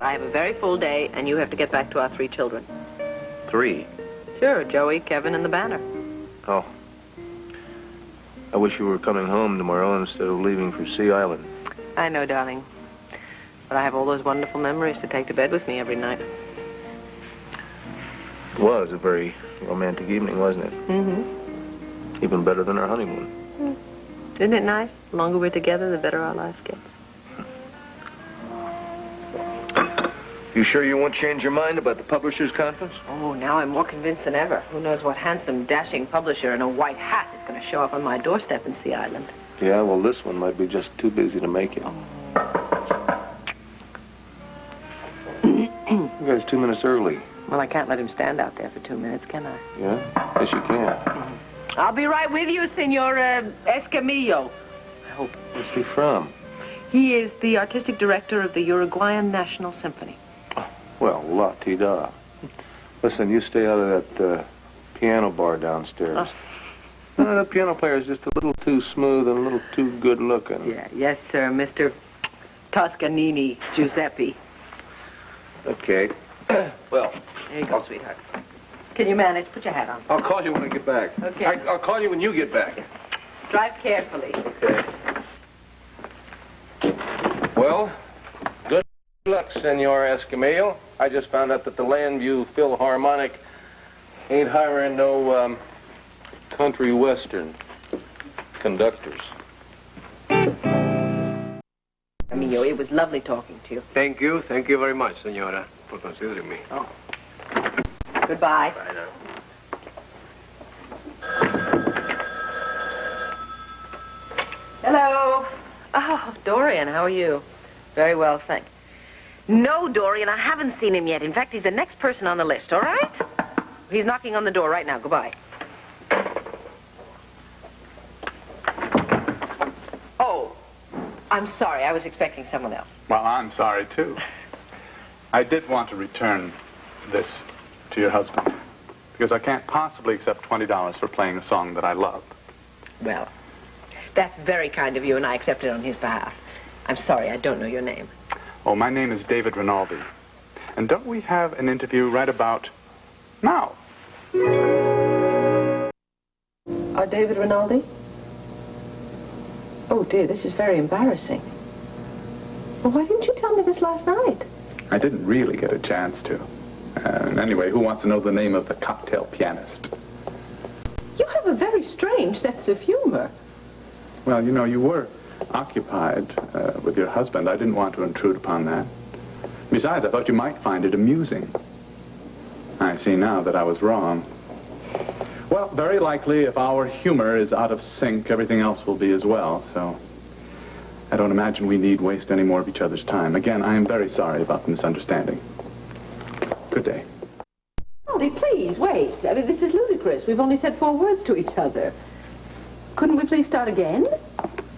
I have a very full day, and you have to get back to our 3 children. 3? Sure, Joey, Kevin, and the Banner. Oh. I wish you were coming home tomorrow instead of leaving for Sea Island. I know, darling. But I have all those wonderful memories to take to bed with me every night. It was a very romantic evening, wasn't it? Mm-hmm. Even better than our honeymoon. Isn't it nice? The longer we're together, the better our life gets. You sure you won't change your mind about the publishers' conference? Oh, now I'm more convinced than ever. Who knows what handsome, dashing publisher in a white hat is going to show up on my doorstep in Sea Island. Yeah, well, this one might be just too busy to make it. Oh. You guys 2 minutes early. Well, I can't let him stand out there for 2 minutes, can I? Yeah? Yes, you can. I'll be right with you, Senor Escamillo. I hope. Where's he from? He is the artistic director of the Uruguayan National Symphony. Oh, well, la-ti-da. Listen, you stay out of that piano bar downstairs. Oh. No, the piano player is just a little too smooth and a little too good looking. Yeah, yes, sir, Mr. Toscanini Giuseppe. Okay. Well. There you go, sweetheart. Can you manage? Put your hat on. I'll call you when I get back. Okay. I'll call you when you get back. Drive carefully. Okay. Well, good luck, Senor Escamillo. I just found out that the Llanview Philharmonic ain't hiring no country western conductors. Emilio, it was lovely talking to you. Thank you very much, Senora, for considering me. Oh. Goodbye. Bye now. Hello. Oh, Dorian, how are you? Very well, thank you. No, Dorian, I haven't seen him yet. In fact, he's the next person on the list, all right? He's knocking on the door right now. Goodbye. Oh, I'm sorry. I was expecting someone else. Well, I'm sorry, too. I did want to return this to your husband, because I can't possibly accept $20 for playing a song that I love. Well, that's very kind of you, and I accept it on his behalf. I'm sorry, I don't know your name. Oh, my name is David Renaldi. And don't we have an interview right about now? David Renaldi? Oh, dear, this is very embarrassing. Well, why didn't you tell me this last night? I didn't really get a chance to. Anyway, who wants to know the name of the cocktail pianist? You have a very strange sense of humor. Well, you know, you were occupied with your husband. I didn't want to intrude upon that. Besides, I thought you might find it amusing. I see now that I was wrong. Well, very likely, if our humor is out of sync, everything else will be as well, so I don't imagine we need waste any more of each other's time. Again, I am very sorry about the misunderstanding. Good day. Renaldi, please, wait. I mean, this is ludicrous. We've only said 4 words to each other. Couldn't we please start again?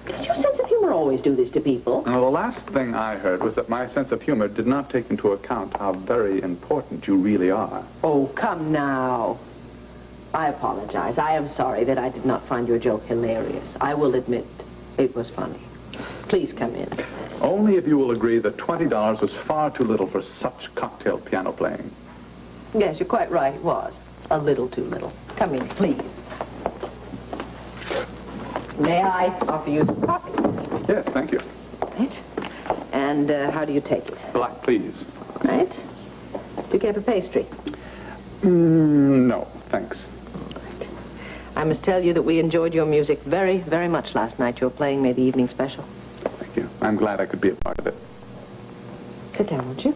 Does your sense of humor always do this to people? Well, the last thing I heard was that my sense of humor did not take into account how very important you really are. Oh, come now. I apologize. I am sorry that I did not find your joke hilarious. I will admit it was funny. Please come in. Only if you will agree that $20 was far too little for such cocktail piano playing. Yes, you're quite right. It was. A little too little. Come in, please. May I offer you some coffee? Yes, thank you. Right. And how do you take it? Black, please. Right. Do you care for pastry? No, thanks. Right. I must tell you that we enjoyed your music very, very much last night. You were playing me the evening special. Thank you. I'm glad I could be a part of it. Sit down, won't you?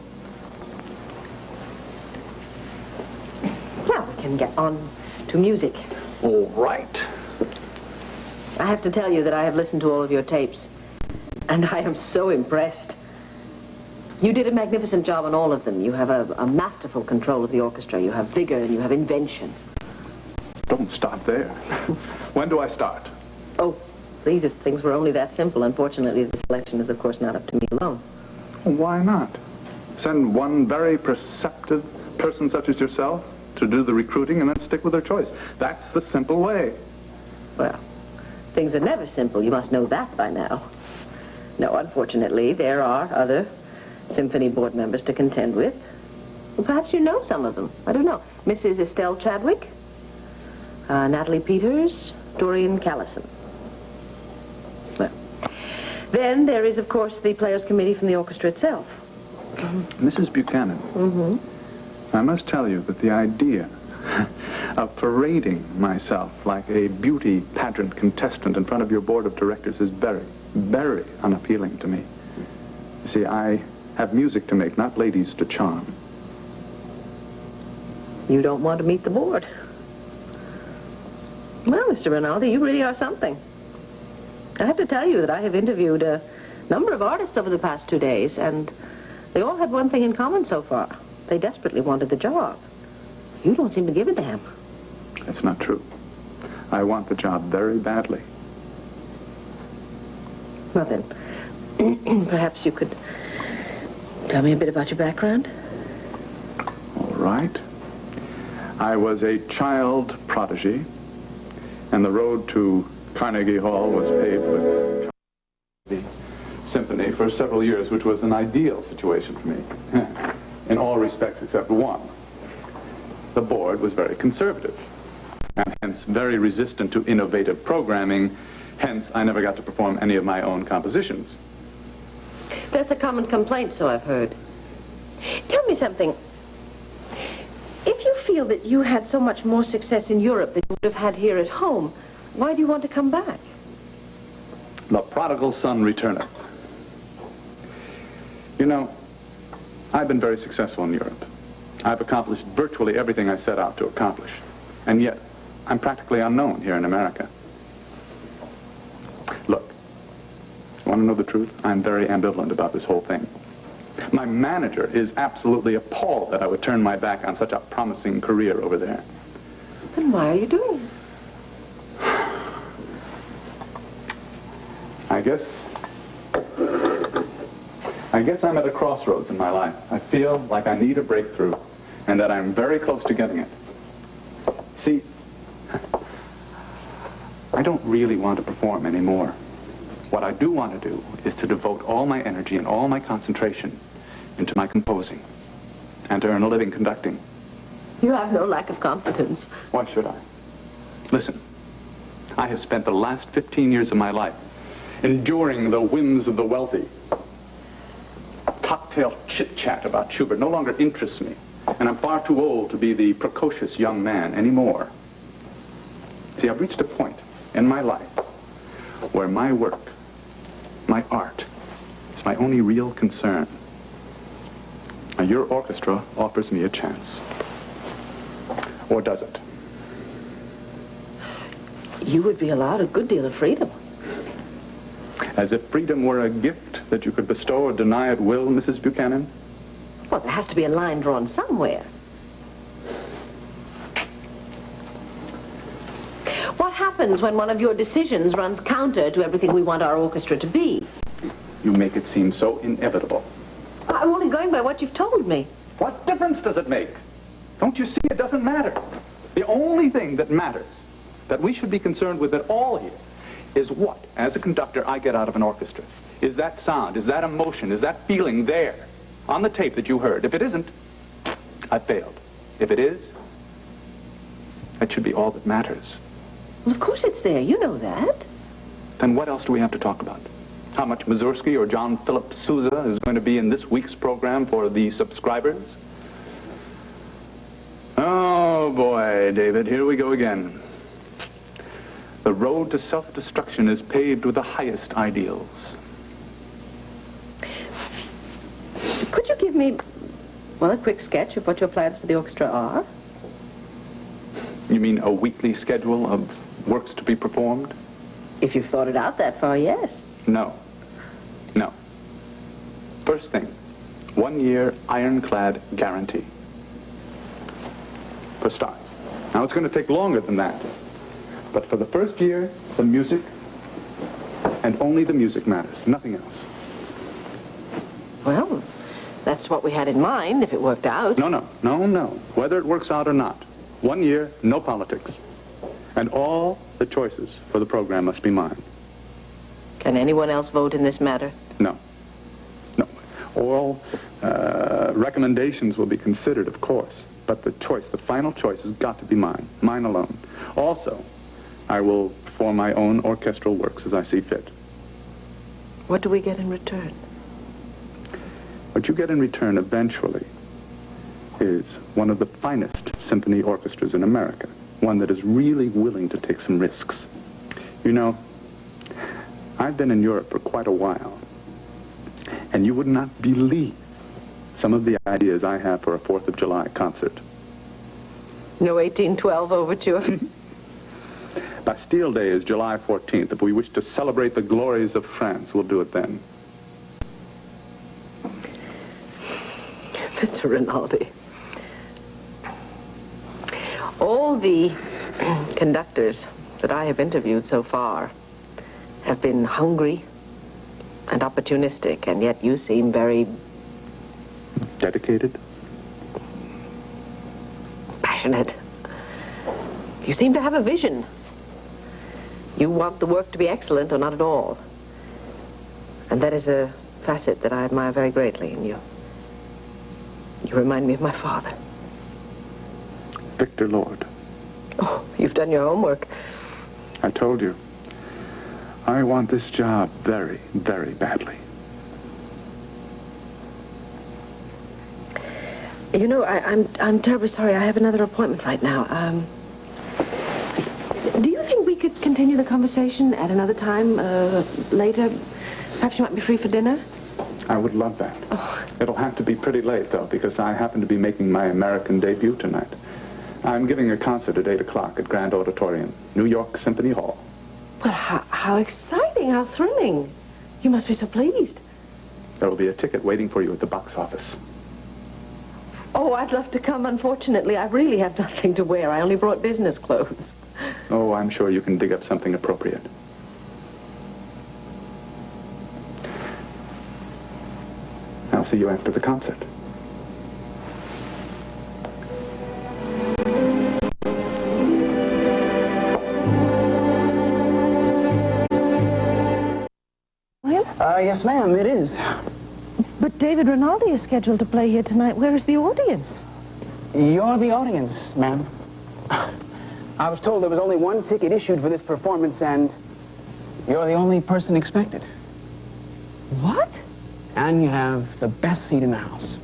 Now we can get on to music. All right. I have to tell you that I have listened to all of your tapes, and I am so impressed. You did a magnificent job on all of them. You have a masterful control of the orchestra. You have vigor and you have invention. Don't stop there. When do I start? Oh, please, if things were only that simple. Unfortunately, the selection is, of course, not up to me alone. Why not? Send one very perceptive person such as yourself to do the recruiting and then stick with their choice. That's the simple way. Well, things are never simple. You must know that by now. No, unfortunately, there are other symphony board members to contend with. Well, perhaps you know some of them. I don't know. Mrs. Estelle Chadwick, Natalie Peters, Dorian Callison. Well, then there is, of course, the Players' Committee from the orchestra itself. Mrs. Buchanan. Mm-hmm. I must tell you that the idea of parading myself like a beauty pageant contestant in front of your board of directors is very, very unappealing to me. You see, I have music to make, not ladies to charm. You don't want to meet the board. Well, Mr. Renaldi, you really are something. I have to tell you that I have interviewed a number of artists over the past 2 days, and they all had one thing in common so far. They desperately wanted the job. You don't seem to give a damn. That's not true. I want the job very badly. Well, then, perhaps you could tell me a bit about your background? All right. I was a child prodigy, and the road to Carnegie Hall was paved with the symphony for several years, which was an ideal situation for me, in all respects except one. The board was very conservative, and hence very resistant to innovative programming. Hence, I never got to perform any of my own compositions. That's a common complaint, so I've heard. Tell me something. If you feel that you had so much more success in Europe than you would have had here at home, why do you want to come back? The prodigal son returneth. You know, I've been very successful in Europe. I've accomplished virtually everything I set out to accomplish. And yet, I'm practically unknown here in America. Look, you want to know the truth? I'm very ambivalent about this whole thing. My manager is absolutely appalled that I would turn my back on such a promising career over there. Then why are you doing it? I guess I'm at a crossroads in my life. I feel like I need a breakthrough, and that I'm very close to getting it. See, I don't really want to perform anymore. What I do want to do is to devote all my energy and all my concentration into my composing, and to earn a living conducting. You have no lack of competence. Why should I? Listen, I have spent the last 15 years of my life enduring the whims of the wealthy. Cocktail chit-chat about Schubert no longer interests me, and I'm far too old to be the precocious young man anymore. See, I've reached a point in my life where my work, my art, is my only real concern. Now, your orchestra offers me a chance. Or does it? You would be allowed a good deal of freedom. As if freedom were a gift that you could bestow or deny at will, Mrs. Buchanan? Well, there has to be a line drawn somewhere. What happens when one of your decisions runs counter to everything we want our orchestra to be? You make it seem so inevitable. I'm only going by what you've told me. What difference does it make? Don't you see it doesn't matter? The only thing that matters, that we should be concerned with at all here, is what, as a conductor, I get out of an orchestra. Is that sound, is that emotion, is that feeling there on the tape that you heard? If it isn't, I failed. If it is, that should be all that matters. Well, of course it's there. You know that. Then what else do we have to talk about? How much Mussorgsky or John Philip Sousa is going to be in this week's program for the subscribers? Oh, boy, David, here we go again. The road to self-destruction is paved with the highest ideals. Could you give me, well, a quick sketch of what your plans for the orchestra are? You mean a weekly schedule of works to be performed? If you've thought it out that far, yes. No. No. First thing, 1 year ironclad guarantee. For starts. Now, it's going to take longer than that. But for the first year, the music, and only the music matters, nothing else. Well, that's what we had in mind, if it worked out. No. Whether it works out or not. 1 year, no politics. And all the choices for the program must be mine. Can anyone else vote in this matter? No. All recommendations will be considered, of course. But the final choice has got to be mine alone. Also, I will perform my own orchestral works as I see fit. What do we get in return? What you get in return eventually is one of the finest symphony orchestras in America. One that is really willing to take some risks. You know, I've been in Europe for quite a while, and you would not believe some of the ideas I have for a 4th of July concert. No 1812 overture? Bastille Day is July 14th. If we wish to celebrate the glories of France, we'll do it then. Mr. Renaldi, all the conductors that I have interviewed so far have been hungry and opportunistic, and yet you seem very... Dedicated? Passionate. You seem to have a vision. You want the work to be excellent or not at all. And that is a facet that I admire very greatly in you. You remind me of my father. Victor Lord. Oh, you've done your homework. I told you. I want this job very, very badly. You know, I'm terribly sorry. I have another appointment right now. Do you think we could continue the conversation at another time, later? Perhaps you might be free for dinner? I would love that. Oh. It'll have to be pretty late, though, because I happen to be making my American debut tonight. I'm giving a concert at 8 o'clock at Grand Auditorium, New York Symphony Hall. Well, how exciting, how thrilling. You must be so pleased. There will be a ticket waiting for you at the box office. Oh, I'd love to come. Unfortunately, I really have nothing to wear. I only brought business clothes. Oh, I'm sure you can dig up something appropriate. I'll see you after the concert. Yes, ma'am, it is. But David Renaldi is scheduled to play here tonight. Where is the audience? You're the audience, ma'am. I was told there was only one ticket issued for this performance, and you're the only person expected. What? And you have the best seat in the house.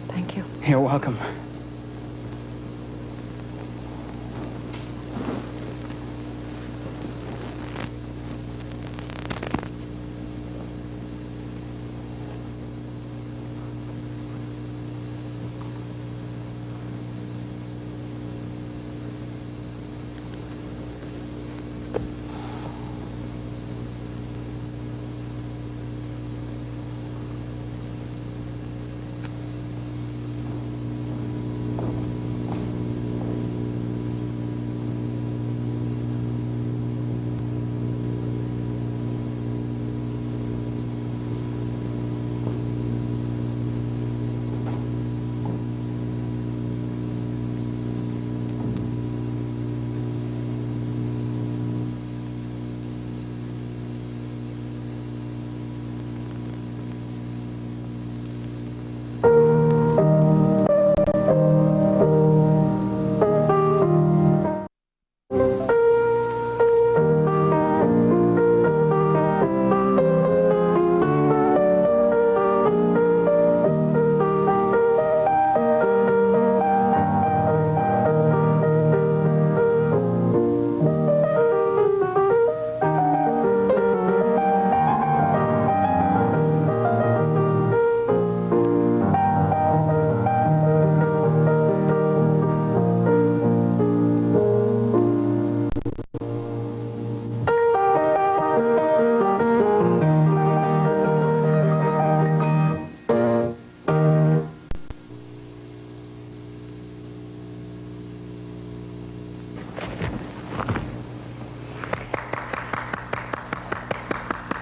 Thank you. You're welcome.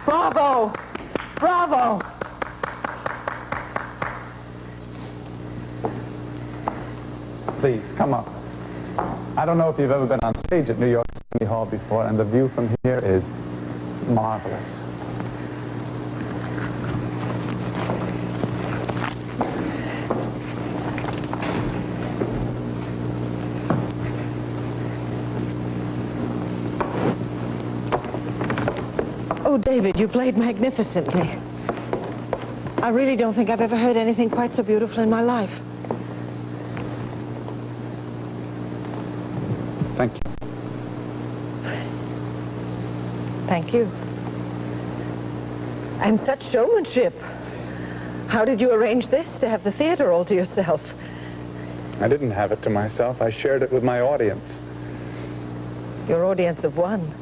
Bravo! Bravo! Please, come up. I don't know if you've ever been on stage at New York City Hall before, and the view from here is marvelous. Oh, David, you played magnificently. I really don't think I've ever heard anything quite so beautiful in my life. Thank you. Thank you. And such showmanship. How did you arrange this, to have the theater all to yourself? I didn't have it to myself. I shared it with my audience. Your audience of one.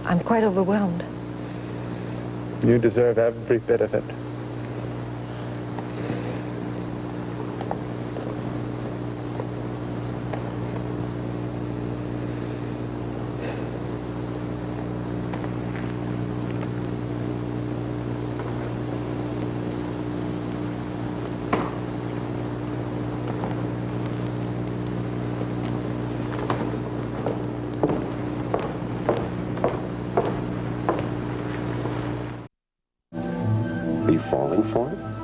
I'm quite overwhelmed. You deserve every bit of it. Are you falling for it?